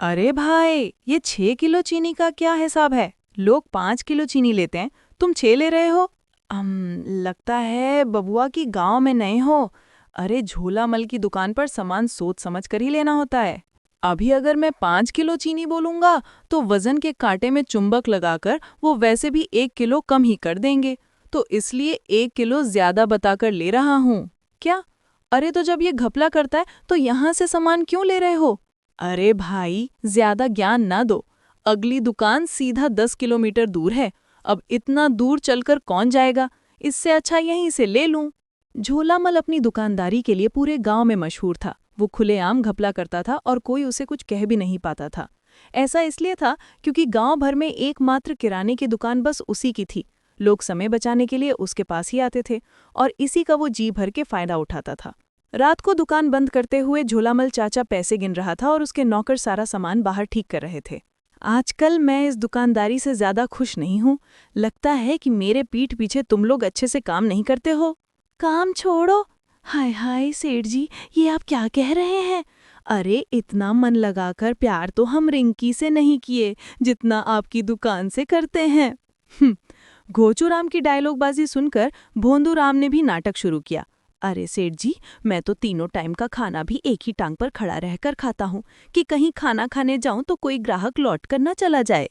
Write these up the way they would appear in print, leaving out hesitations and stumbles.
अरे भाई, ये 6 किलो चीनी का क्या हिसाब है? लोग 5 किलो चीनी लेते हैं, तुम 6 ले रहे हो। लगता है बबुआ की गांव में नए हो। अरे झोला मल की दुकान पर सामान सोच समझ कर ही लेना होता है। अभी अगर मैं 5 किलो चीनी बोलूंगा तो वजन के कांटे में चुंबक लगाकर वो वैसे भी 1 किलो कम ही कर देंगे। तो इसलिए 1 किलो ज्यादा बताकर ले रहा हूँ। क्या? अरे तो जब ये घपला करता है तो यहाँ से सामान क्यों ले रहे हो? अरे भाई, ज्यादा ज्ञान ना दो। अगली दुकान सीधा 10 किलोमीटर दूर है। अब इतना दूर चलकर कौन जाएगा? इससे अच्छा यहीं से ले लूं। झोलामल अपनी दुकानदारी के लिए पूरे गांव में मशहूर था। वो खुलेआम घपला करता था और कोई उसे कुछ कह भी नहीं पाता था। ऐसा इसलिए था क्योंकि गांव भर में एकमात्र किराने की दुकान बस उसी की थी। लोग समय बचाने के लिए उसके पास ही आते थे और इसी का वो जी भर के फायदा उठाता था। रात को दुकान बंद करते हुए झोलामल चाचा पैसे गिन रहा था और उसके नौकर सारा सामान बाहर ठीक कर रहे थे। आजकल मैं इस दुकानदारी से ज्यादा खुश नहीं हूँ। लगता है कि मेरे पीठ पीछे तुम लोग अच्छे से काम नहीं करते हो। काम छोड़ो। हाय हाय सेठ जी, ये आप क्या कह रहे हैं? अरे इतना मन लगाकर प्यार तो हम रिंकी से नहीं किए जितना आपकी दुकान से करते हैं। घोचूराम की डायलॉगबाजी सुनकर भोंदूराम ने भी नाटक शुरू किया। अरे सेठ जी, मैं तो तीनों टाइम का खाना भी एक ही टांग पर खड़ा रहकर खाता हूँ कि कहीं खाना खाने जाऊं तो कोई ग्राहक लौट कर ना चला जाए।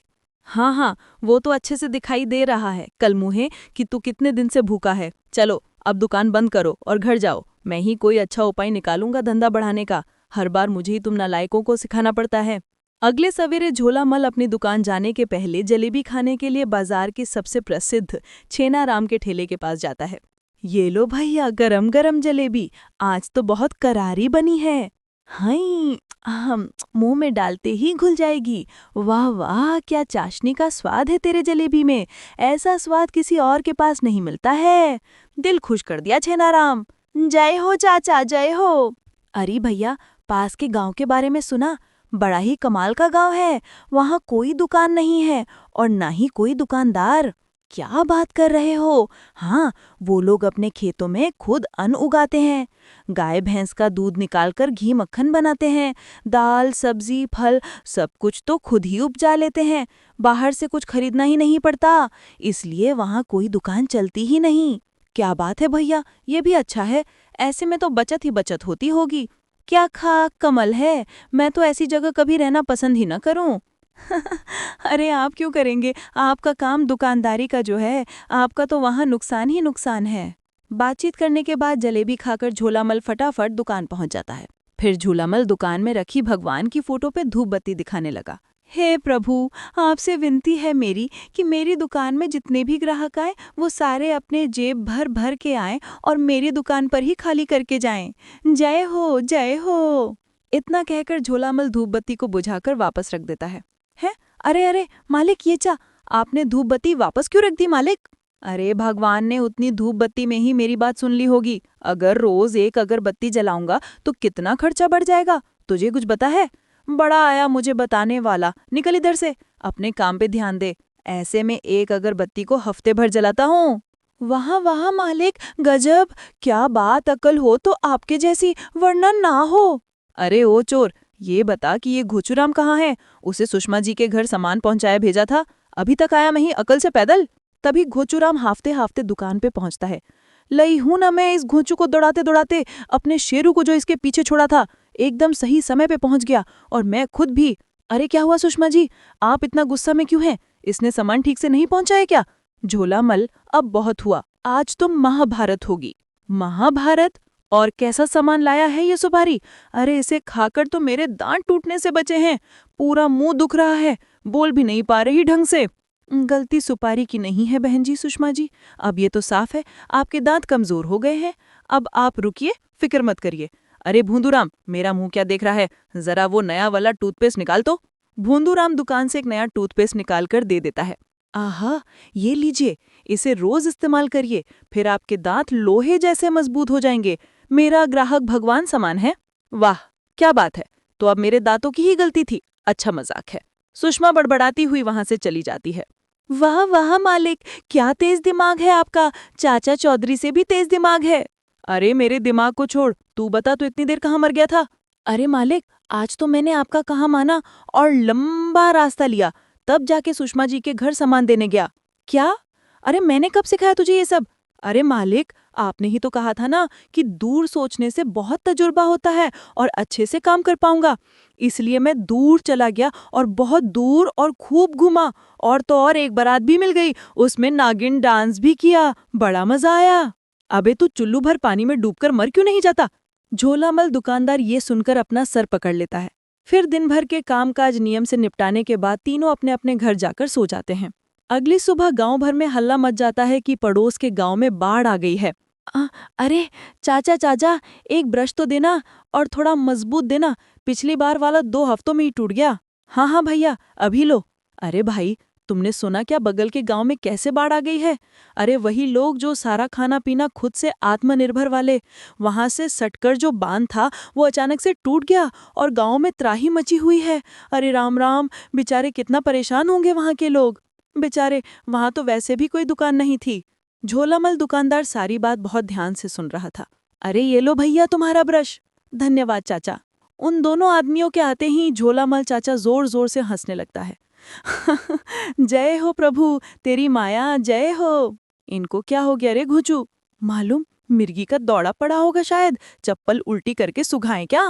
हाँ हाँ, वो तो अच्छे से दिखाई दे रहा है कल मुहे कि तू कितने दिन से भूखा है। चलो अब दुकान बंद करो और घर जाओ। मैं ही कोई अच्छा उपाय निकालूंगा धंधा बढ़ाने का। हर बार मुझे ही तुम नालायकों को सिखाना पड़ता है। अगले सवेरे झोलामल अपनी दुकान जाने के पहले जलेबी खाने के लिए बाजार की सबसे प्रसिद्ध छेनाराम के ठेले के पास जाता है। ये लो भैया, गरम गरम जलेबी। आज तो बहुत करारी बनी है। हाय, हम मुंह में डालते ही घुल जाएगी। वाह वाह, क्या चाशनी का स्वाद है तेरे जलेबी में। ऐसा स्वाद किसी और के पास नहीं मिलता है। दिल खुश कर दिया छेनाराम। जय हो चाचा, जय हो। अरे भैया, पास के गांव के बारे में सुना? बड़ा ही कमाल का गांव है। वहाँ कोई दुकान नहीं है और ना ही कोई दुकानदार। क्या बात कर रहे हो? हाँ, वो लोग अपने खेतों में खुद अन्न उगाते हैं। गाय भैंस का दूध निकालकर घी मक्खन बनाते हैं। दाल सब्जी फल सब कुछ तो खुद ही उपजा लेते हैं। बाहर से कुछ खरीदना ही नहीं पड़ता। इसलिए वहाँ कोई दुकान चलती ही नहीं। क्या बात है भैया, ये भी अच्छा है। ऐसे में तो बचत ही बचत होती होगी। क्या खाक कमल है। मैं तो ऐसी जगह कभी रहना पसंद ही न करूं। अरे आप क्यों करेंगे? आपका काम दुकानदारी का जो है, आपका तो वहाँ नुकसान ही नुकसान है। बातचीत करने के बाद जलेबी खाकर झोलामल फटाफट दुकान पहुंच जाता है। फिर झूलामल दुकान में रखी भगवान की फोटो पे धूप बत्ती दिखाने लगा। हे प्रभु, आपसे विनती है मेरी कि मेरी दुकान में जितने भी ग्राहक आए वो सारे अपने जेब भर भर के आएं और मेरी दुकान पर ही खाली करके जाएं। जय हो, जय हो। इतना कहकर झोलामल धूप बत्ती को बुझाकर वापस रख देता है। अरे अरे मालिक, ये चा आपने धूप बत्ती वापस क्यों रख दी मालिक? अरे भगवान ने उतनी धूप बत्ती में ही मेरी बात सुन ली होगी। अगर रोज एक अगरबत्ती जलाऊंगा तो कितना खर्चा बढ़ जाएगा, तुझे कुछ पता है? बड़ा आया मुझे बताने वाला, निकल इधर से। अपने काम पे ध्यान दे। ऐसे में एक अगरबत्ती को हफ्ते भर जलाता हूँ। वाह वाह मालिक, गजब। क्या बात, अकल हो तो आपके जैसी, वरना ना हो। अरे ओ चोर, ये बता कि ये घोचूराम कहाँ है? उसे सुषमा जी के घर सामान पहुंचाया भेजा था, अभी तक आया नहीं अकल से पैदल। तभी घोचूराम हाफते हाफते दुकान पे पहुंचता है। लई हूं ना मैं इस घोंचू को दौड़ाते दौड़ाते, अपने शेरू को जो इसके पीछे छोड़ा था। एकदम सही समय पे पहुंच गया और मैं खुद भी। अरे क्या हुआ सुषमा जी, आप इतना गुस्सा में क्यों हैं? इसने सामान ठीक से नहीं पहुंचाया क्या? झोलामल, अब बहुत हुआ, आज तो महाभारत होगी। महाभारत? और कैसा सामान लाया है ये सुपारी? अरे इसे खाकर तो मेरे दांत टूटने से बचे हैं। पूरा मुंह दुख रहा है, बोल भी नहीं पा रही ढंग से। गलती सुपारी की नहीं है बहन जी, सुषमा जी। अब ये तो साफ है आपके दांत कमजोर हो गए हैं। अब आप रुकिए, फिक्र मत करिए। अरे भूंदूराम, मेरा मुंह क्या देख रहा है? जरा वो नया वाला टूथपेस्ट निकाल तो। भूंदूराम दुकान से एक नया टूथपेस्ट निकाल कर दे देता है। आहा, ये लीजिए, इसे रोज इस्तेमाल करिए, फिर आपके दांत लोहे जैसे मजबूत हो जाएंगे। मेरा ग्राहक भगवान समान है। वाह, क्या बात है। तो अब मेरे दांतों की ही गलती थी। अच्छा मजाक है। सुषमा बड़बड़ाती हुई वहां से चली जाती है। वाह वाह मालिक, क्या तेज दिमाग है आपका। चाचा चौधरी से भी तेज दिमाग है। अरे मेरे दिमाग को छोड़, तू बता, तू इतनी देर कहाँ मर गया था? अरे मालिक, आज तो मैंने आपका कहा माना और लंबा रास्ता लिया, तब जाके सुषमा जी के घर सामान देने गया। क्या? अरे मैंने कब सिखाया तुझे ये सब? अरे मालिक, आपने ही तो कहा था ना कि दूर सोचने से बहुत तजुर्बा होता है और अच्छे से काम कर पाऊंगा। इसलिए मैं दूर चला गया और बहुत दूर और खूब घूमा, और तो और एक बारात भी मिल गई, उसमें नागिन डांस भी किया, बड़ा मजा आया। अबे तू चुल्लू भर पानी में डूबकर मर क्यों नहीं जाता? झोलामल दुकानदार ये सुनकर अपना सर पकड़ लेता है। फिर दिन भर के कामकाज नियम से निपटाने के बाद तीनों अपने अपने घर जाकर सो जाते हैं। अगली सुबह गांव भर में हल्ला मच जाता है कि पड़ोस के गांव में बाढ़ आ गई है। अरे चाचा चाचा, एक ब्रश तो देना और थोड़ा मजबूत देना, पिछली बार वाला 2 हफ्तों में ही टूट गया। हाँ हाँ भैया, अभी लो। अरे भाई, तुमने सुना क्या बगल के गांव में कैसे बाढ़ आ गई है? अरे वही लोग जो सारा खाना पीना खुद से आत्मनिर्भर वाले, वहां से सटकर जो बांध था वो अचानक से टूट गया और गांव में त्राही मची हुई है। अरे राम राम, बेचारे कितना परेशान होंगे वहां के लोग। बेचारे, वहां तो वैसे भी कोई दुकान नहीं थी। झोलामल दुकानदार सारी बात बहुत ध्यान से सुन रहा था। अरे ये लो भैया तुम्हारा ब्रश। धन्यवाद चाचा। उन दोनों आदमियों के आते ही झोलामल चाचा जोर जोर से हंसने लगता है। जय हो प्रभु, तेरी माया जय हो। इनको क्या हो गया रे घुचू? मालूम, मिर्गी का दौड़ा पड़ा होगा शायद, चप्पल उल्टी करके सुघाएं क्या?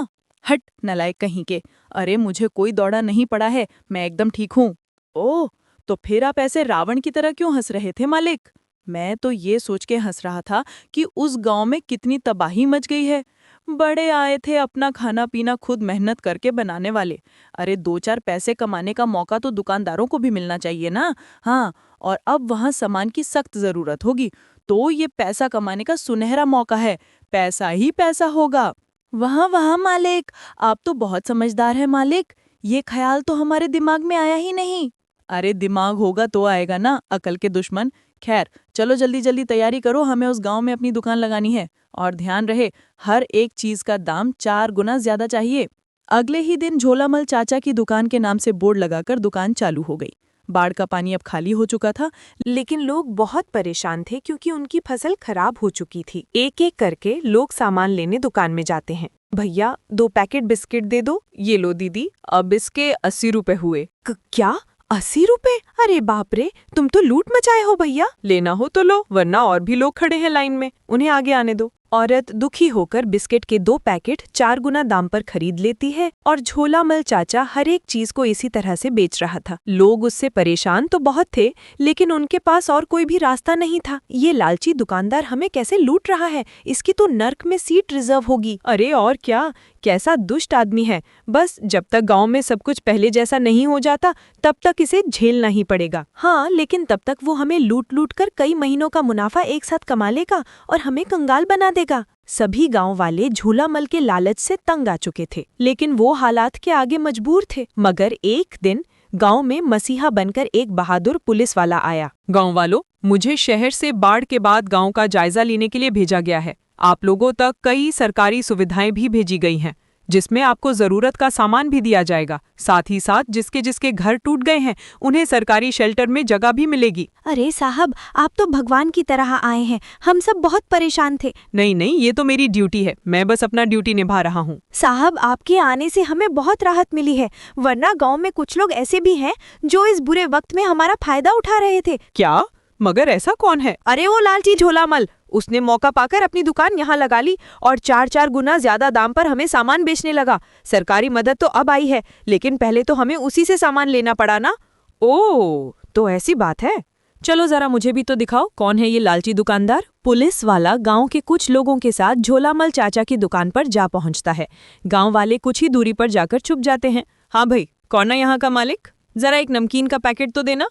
हट नलायक कहीं के। अरे मुझे कोई दौड़ा नहीं पड़ा है, मैं एकदम ठीक हूँ। ओह, तो फिर आप ऐसे रावण की तरह क्यों हंस रहे थे मालिक? मैं तो ये सोच के हंस रहा था कि उस गांव में कितनी तबाही मच गई है। बड़े आए थे अपना खाना पीना खुद मेहनत करके बनाने वाले। अरे 2-4 पैसे कमाने का मौका तो दुकानदारों को भी मिलना चाहिए ना। हाँ, और अब वहाँ सामान की सख्त जरूरत होगी, तो ये पैसा कमाने का सुनहरा मौका है। पैसा ही पैसा होगा। वहाँ वहाँ मालिक, आप तो बहुत समझदार हैं मालिक। ये ख्याल तो हमारे दिमाग में आया ही नहीं। अरे दिमाग होगा तो आएगा ना, अकल के दुश्मन। खैर चलो जल्दी जल्दी तैयारी करो, हमें उस गांव में अपनी दुकान लगानी है। और ध्यान रहे, हर एक चीज का दाम 4 गुना ज्यादा चाहिए। अगले ही दिन झोलामल चाचा की दुकान के नाम से बोर्ड लगाकर दुकान चालू हो गई। बाढ़ का पानी अब खाली हो चुका था, लेकिन लोग बहुत परेशान थे क्योंकि उनकी फसल खराब हो चुकी थी। एक एक करके लोग सामान लेने दुकान में जाते हैं। भैया 2 पैकेट बिस्किट दे दो। ये लो दीदी, अब इसके 80 रुपए हुए। क्या 80 रुपए? अरे बाप रे, तुम तो लूट मचाए हो भैया। लेना हो तो लो, वरना और भी लोग खड़े हैं लाइन में, उन्हें आगे आने दो। औरत दुखी होकर बिस्किट के 2 पैकेट 4 गुना दाम पर खरीद लेती है और झोलामल चाचा हर एक चीज को इसी तरह से बेच रहा था। लोग उससे परेशान तो बहुत थे, लेकिन उनके पास और कोई भी रास्ता नहीं था। ये लालची दुकानदार हमें कैसे लूट रहा है, इसकी तो नर्क में सीट रिजर्व होगी। अरे और क्या, कैसा दुष्ट आदमी है। बस जब तक गांव में सब कुछ पहले जैसा नहीं हो जाता, तब तक इसे झेलना ही पड़ेगा। हाँ, लेकिन तब तक वो हमें लूट लूट कर कई महीनों का मुनाफा एक साथ कमा लेगा और हमें कंगाल बना देगा। सभी गांव वाले झूलामल के लालच से तंग आ चुके थे, लेकिन वो हालात के आगे मजबूर थे। मगर एक दिन गांव में मसीहा बनकर एक बहादुर पुलिस वाला आया। गांव वालों, मुझे शहर से बाढ़ के बाद गांव का जायजा लेने के लिए भेजा गया है। आप लोगों तक कई सरकारी सुविधाएं भी भेजी गई हैं, जिसमें आपको जरूरत का सामान भी दिया जाएगा। साथ ही साथ जिसके जिसके घर टूट गए हैं, उन्हें सरकारी शेल्टर में जगह भी मिलेगी। अरे साहब, आप तो भगवान की तरह आए हैं, हम सब बहुत परेशान थे। नहीं नहीं, ये तो मेरी ड्यूटी है, मैं बस अपना ड्यूटी निभा रहा हूँ। साहब, आपके आने से हमें बहुत राहत मिली है, वरना गांव में कुछ लोग ऐसे भी हैं जो इस बुरे वक्त में हमारा फायदा उठा रहे थे। क्या? मगर ऐसा कौन है? अरे वो लालची झोलामल, उसने मौका पाकर अपनी दुकान यहाँ लगा ली और 4-4 गुना ज्यादा दाम पर हमें सामान बेचने लगा। सरकारी मदद तो अब आई है, लेकिन पहले तो हमें उसी से सामान लेना पड़ा ना। ओह, तो ऐसी बात है। चलो जरा मुझे भी तो दिखाओ, कौन है ये लालची दुकानदार? पुलिस वाला गांव के कुछ लोगों के साथ झोलामल चाचा की दुकान पर जा पहुंचता है। गांव वाले कुछ ही दूरी पर जाकर छुप जाते हैं। हाँ भाई, कौन है यहाँ का मालिक? जरा एक नमकीन का पैकेट तो देना।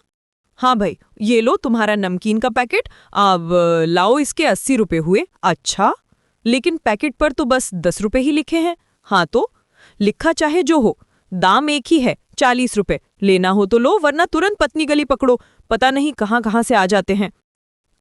हाँ भाई, ये लो तुम्हारा नमकीन का पैकेट। अब लाओ, इसके 80 रुपए हुए। अच्छा, लेकिन पैकेट पर तो बस 10 रुपए ही लिखे हैं। हाँ तो लिखा चाहे जो हो, दाम एक ही है, 40 रुपए। लेना हो तो लो, वरना तुरंत पत्नी गली पकड़ो, पता नहीं कहाँ कहाँ से आ जाते हैं।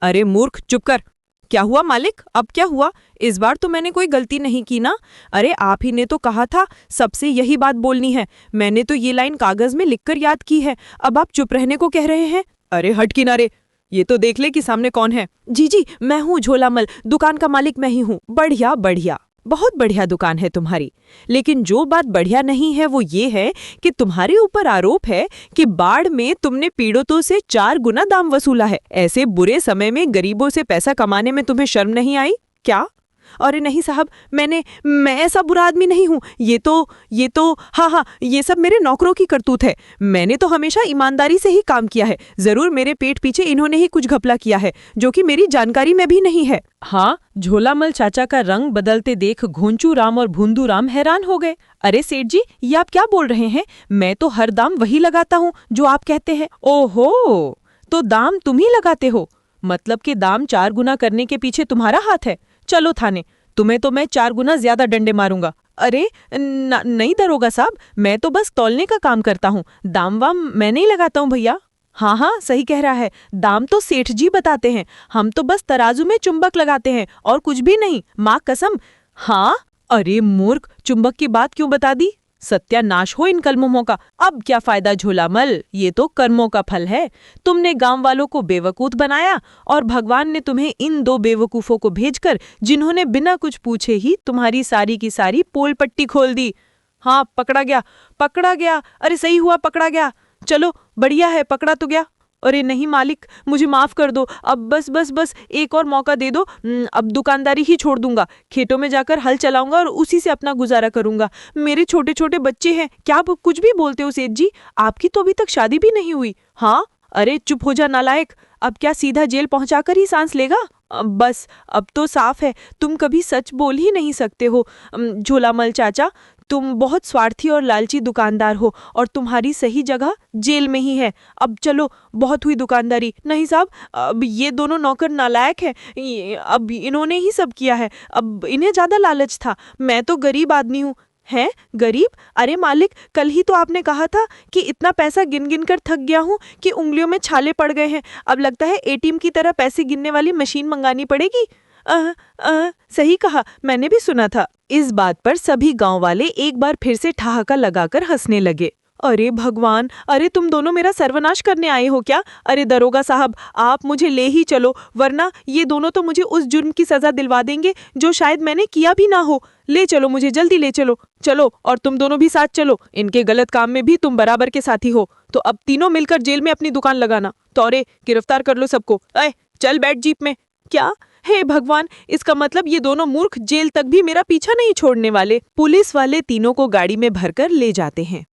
अरे मूर्ख, चुप कर। क्या हुआ मालिक, अब क्या हुआ? इस बार तो मैंने कोई गलती नहीं की ना। अरे आप ही ने तो कहा था सबसे यही बात बोलनी है। मैंने तो ये लाइन कागज में लिखकर याद की है, अब आप चुप रहने को कह रहे हैं? अरे हट किनारे, ये तो देख ले कि सामने कौन है। जी जी, मैं हूँ झोलामल, दुकान का मालिक मैं ही हूँ। बढ़िया बढ़िया। बहुत बढ़िया दुकान है तुम्हारी, लेकिन जो बात बढ़िया नहीं है वो ये है कि तुम्हारे ऊपर आरोप है कि बाढ़ में तुमने पीड़ितों से 4 गुना दाम वसूला है। ऐसे बुरे समय में गरीबों से पैसा कमाने में तुम्हें शर्म नहीं आई क्या? अरे नहीं साहब, मैं ऐसा बुरा आदमी नहीं हूँ। ये तो हाँ, ये सब मेरे नौकरों की करतूत है। मैंने तो हमेशा ईमानदारी से ही काम किया है। जरूर मेरे पेट पीछे इन्होंने ही कुछ घपला किया है जो कि मेरी जानकारी में भी नहीं है। हाँ, झोलामल चाचा का रंग बदलते देख घोंचू राम और भूंदू राम हैरान हो गए। अरे सेठ जी, ये आप क्या बोल रहे हैं? मैं तो हर दाम वही लगाता हूँ जो आप कहते हैं। ओहो, तो दाम तुम ही लगाते हो? मतलब कि दाम 4 गुना करने के पीछे तुम्हारा हाथ है? चलो थाने, तुम्हें तो मैं 4 गुना ज्यादा डंडे मारूंगा। अरे नहीं दरोगा साहब, मैं तो बस तौलने का काम करता हूँ, दाम वाम मैं नहीं लगाता हूँ भैया। हाँ, सही कह रहा है, दाम तो सेठ जी बताते हैं, हम तो बस तराजू में चुंबक लगाते हैं और कुछ भी नहीं, माँ कसम। हाँ, अरे मूर्ख, चुंबक की बात क्यों बता दी? सत्यानाश हो इन कलमुमों का। अब क्या फायदा झोलामल, ये तो कर्मों का फल है। तुमने गांव वालों को बेवकूफ बनाया और भगवान ने तुम्हें इन 2 बेवकूफों को भेजकर, जिन्होंने बिना कुछ पूछे ही तुम्हारी सारी की सारी पोल पट्टी खोल दी। हाँ, पकड़ा गया। अरे सही हुआ, पकड़ा गया। चलो बढ़िया है, पकड़ा तो गया। अरे नहीं मालिक, मुझे माफ कर दो, अब बस एक और मौका दे दो। अब दुकानदारी ही छोड़ दूंगा, खेतों में जाकर हल चलाऊंगा और उसी से अपना गुजारा करूंगा। मेरे छोटे छोटे बच्चे हैं। क्या आप कुछ भी बोलते हो सेठ जी? आपकी तो अभी तक शादी भी नहीं हुई। हाँ, अरे चुप हो जा नालायक, अब क्या सीधा जेल पहुंचाकर ही सांस लेगा? बस अब तो साफ है, तुम कभी सच बोल ही नहीं सकते हो। झोलामल चाचा, तुम बहुत स्वार्थी और लालची दुकानदार हो और तुम्हारी सही जगह जेल में ही है। अब चलो, बहुत हुई दुकानदारी। नहीं साहब, अब ये दोनों नौकर नालायक हैं, अब इन्होंने ही सब किया है, अब इन्हें ज्यादा लालच था। मैं तो गरीब आदमी हूँ। हैं गरीब? अरे मालिक, कल ही तो आपने कहा था कि इतना पैसा गिन गिन कर थक गया हूँ कि उंगलियों में छाले पड़ गए हैं। अब लगता है एटीएम की तरह पैसे गिनने वाली मशीन मंगानी पड़ेगी। सही कहा, मैंने भी सुना था। इस बात पर सभी गांव वाले एक बार फिर से ठहाका लगाकर हंसने लगे। अरे भगवान, अरे तुम दोनों मेरा सर्वनाश करने आए हो क्या? अरे दरोगा साहब, आप मुझे ले ही चलो, वरना ये दोनों तो मुझे उस जुर्म की सजा दिलवा देंगे जो शायद मैंने किया भी ना हो। ले चलो मुझे, जल्दी ले चलो। चलो, और तुम दोनों भी साथ चलो, इनके गलत काम में भी तुम बराबर के साथी हो। तो अब तीनों मिलकर जेल में अपनी दुकान लगाना। तौरे, गिरफ्तार कर लो सबको। चल बैठ जीप में। क्या? हे भगवान, इसका मतलब ये दोनों मूर्ख जेल तक भी मेरा पीछा नहीं छोड़ने वाले। पुलिस वाले तीनों को गाड़ी में भरकर ले जाते हैं।